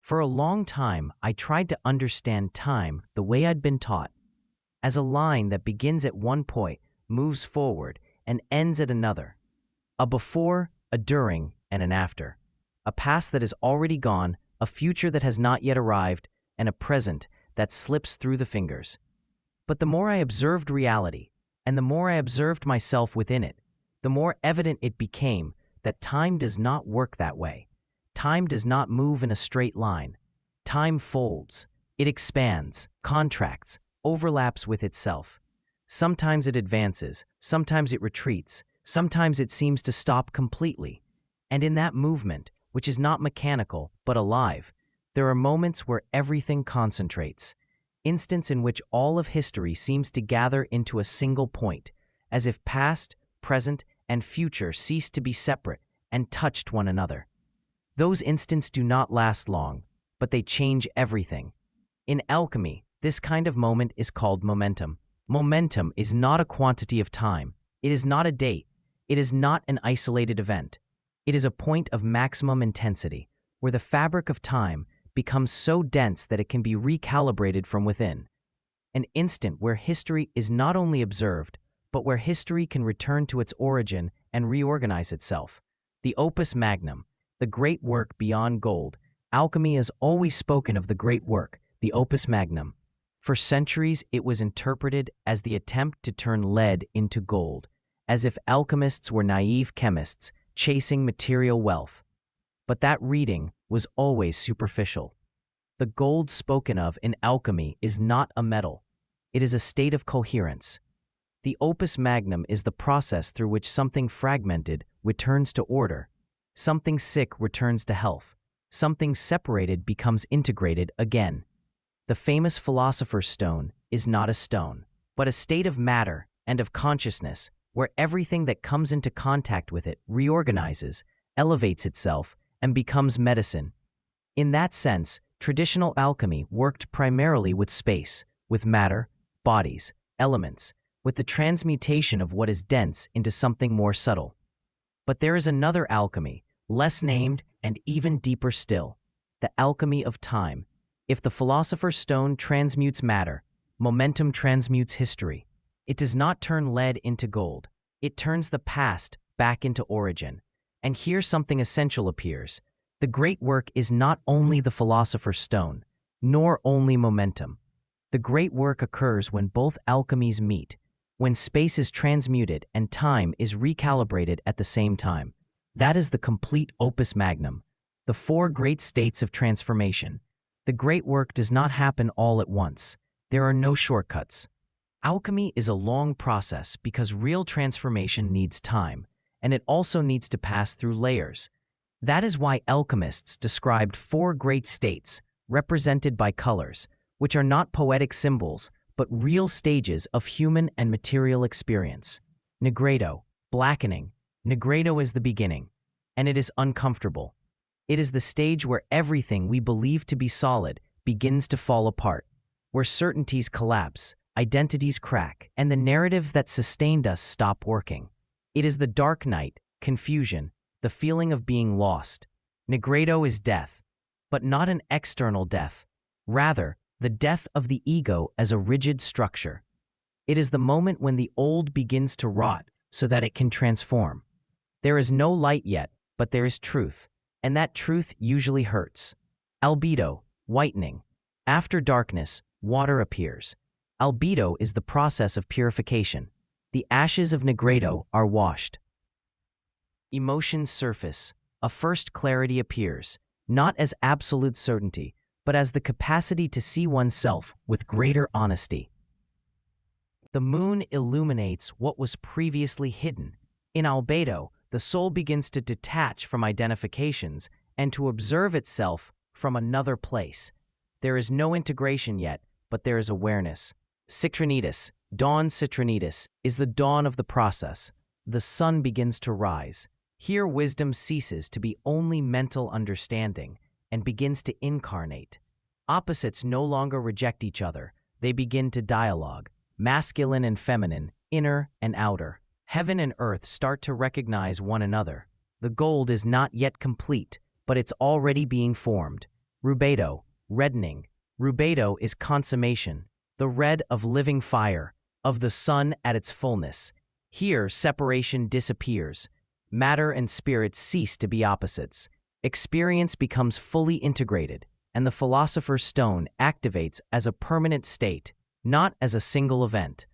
For a long time, I tried to understand time the way I'd been taught, as a line that begins at one point, moves forward, and ends at another. A before, a during, and an after. A past that is already gone, a future that has not yet arrived, and a present that slips through the fingers. But the more I observed reality, and the more I observed myself within it, the more evident it became that time does not work that way. Time does not move in a straight line. Time folds. It expands, contracts, overlaps with itself. Sometimes it advances, sometimes it retreats, sometimes it seems to stop completely. And in that movement, which is not mechanical but alive, there are moments where everything concentrates. Instants in which all of history seems to gather into a single point, as if past, present, and future ceased to be separate and touched one another. Those instants do not last long, but they change everything. In alchemy, this kind of moment is called momentum. Momentum is not a quantity of time. It is not a date. It is not an isolated event. It is a point of maximum intensity, where the fabric of time becomes so dense that it can be recalibrated from within. An instant where history is not only observed, but where history can return to its origin and reorganize itself. The Opus Magnum, the great work beyond gold. Alchemy has always spoken of the great work, the Opus Magnum. For centuries, it was interpreted as the attempt to turn lead into gold, as if alchemists were naive chemists chasing material wealth. But that reading was always superficial. The gold spoken of in alchemy is not a metal. It is a state of coherence. The Opus Magnum is the process through which something fragmented returns to order, something sick returns to health, something separated becomes integrated again. The famous philosopher's stone is not a stone, but a state of matter and of consciousness where everything that comes into contact with it reorganizes, elevates itself, and becomes medicine. In that sense, traditional alchemy worked primarily with space, with matter, bodies, elements, with the transmutation of what is dense into something more subtle. But there is another alchemy, less named and even deeper still, the alchemy of time. If the philosopher's stone transmutes matter, momentum transmutes history. It does not turn lead into gold. It turns the past back into origin. And here something essential appears. The great work is not only the philosopher's stone, nor only momentum. The great work occurs when both alchemies meet, when space is transmuted and time is recalibrated at the same time. That is the complete Opus Magnum, the four great states of transformation. The great work does not happen all at once. There are no shortcuts. Alchemy is a long process because real transformation needs time, and it also needs to pass through layers. That is why alchemists described four great states, represented by colors, which are not poetic symbols, but real stages of human and material experience. Negredo, blackening. Negredo is the beginning, and it is uncomfortable. It is the stage where everything we believe to be solid begins to fall apart, where certainties collapse, identities crack, and the narrative that sustained us stop working. It is the dark night, confusion, the feeling of being lost. Negredo is death, but not an external death. Rather, the death of the ego as a rigid structure. It is the moment when the old begins to rot so that it can transform. There is no light yet, but there is truth, and that truth usually hurts. Albedo, whitening. After darkness, water appears. Albedo is the process of purification. The ashes of Negredo are washed. Emotions surface. A first clarity appears, not as absolute certainty, but as the capacity to see oneself with greater honesty. The moon illuminates what was previously hidden. In albedo, the soul begins to detach from identifications and to observe itself from another place. There is no integration yet, but there is awareness. Citrinitas, dawn citrinitas, is the dawn of the process. The sun begins to rise. Here wisdom ceases to be only mental understanding and begins to incarnate. Opposites no longer reject each other. They begin to dialogue. Masculine and feminine, inner and outer. Heaven and earth start to recognize one another. The gold is not yet complete, but it's already being formed. Rubedo, reddening. Rubedo is consummation, the red of living fire, of the sun at its fullness. Here, separation disappears. Matter and spirit cease to be opposites. Experience becomes fully integrated, and the philosopher's stone activates as a permanent state, not as a single event.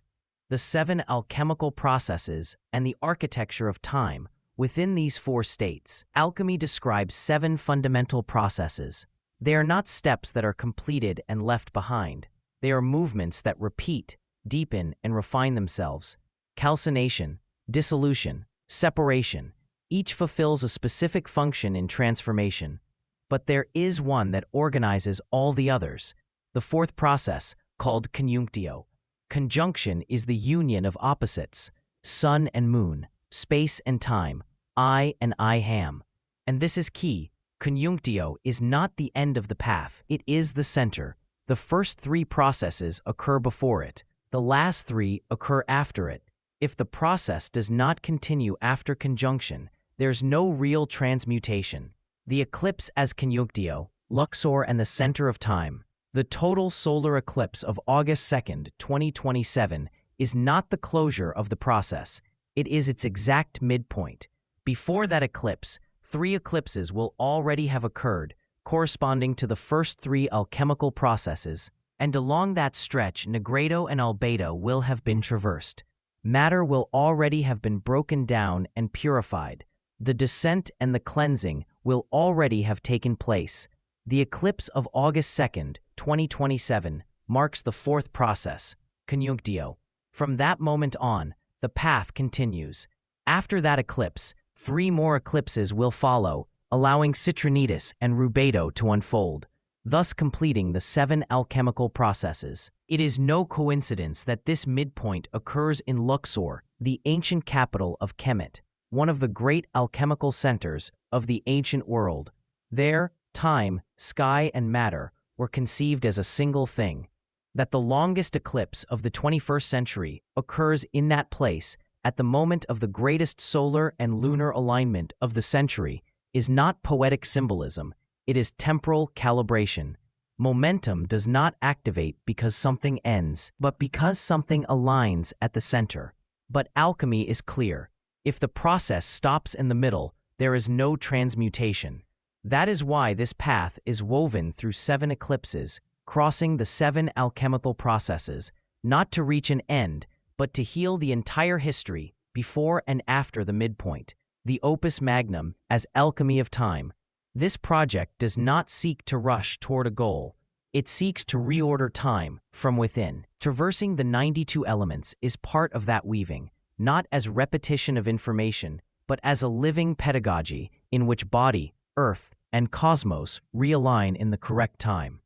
The 7 alchemical processes and the architecture of time within these 4 states. Alchemy describes 7 fundamental processes. They are not steps that are completed and left behind. They are movements that repeat, deepen, and refine themselves. Calcination, dissolution, separation. Each fulfills a specific function in transformation. But there is one that organizes all the others. The 4th process, called conjunctio. Conjunction is the union of opposites, sun and moon, space and time, I and I ham. And this is key. Conjunctio is not the end of the path, it is the center. The first 3 processes occur before it. The last 3 occur after it. If the process does not continue after conjunction, there's no real transmutation. The eclipse as conjunctio, Luxor and the center of time. The total solar eclipse of August 2nd, 2027 is not the closure of the process. It is its exact midpoint. Before that eclipse, 3 eclipses will already have occurred, corresponding to the first 3 alchemical processes, and along that stretch Negredo and Albedo will have been traversed. Matter will already have been broken down and purified. The descent and the cleansing will already have taken place. The eclipse of August 2nd, 2027 marks the 4th process, conjunctio. From that moment on, the path continues. After that eclipse, 3 more eclipses will follow, allowing Citronitis and Rubedo to unfold, thus completing the 7 alchemical processes. It is no coincidence that this midpoint occurs in Luxor, the ancient capital of Kemet, one of the great alchemical centers of the ancient world. There, time, sky, and matter were conceived as a single thing. That the longest eclipse of the 21st century occurs in that place at the moment of the greatest solar and lunar alignment of the century is not poetic symbolism, it is temporal calibration. Momentum does not activate because something ends, but because something aligns at the center. But alchemy is clear. If the process stops in the middle, there is no transmutation. That is why this path is woven through 7 eclipses, crossing the 7 alchemical processes, not to reach an end, but to heal the entire history before and after the midpoint, the Opus Magnum as alchemy of time. This project does not seek to rush toward a goal. It seeks to reorder time from within. Traversing the 92 elements is part of that weaving, not as repetition of information, but as a living pedagogy in which body, earth, and cosmos realign in the correct time.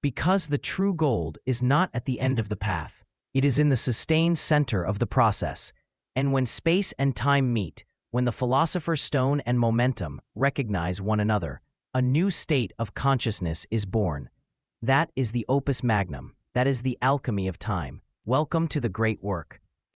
Because the true gold is not at the end of the path, it is in the sustained center of the process. And when space and time meet, when the philosopher's stone and momentum recognize one another, a new state of consciousness is born. That is the Opus Magnum. That is the alchemy of time. Welcome to the great work.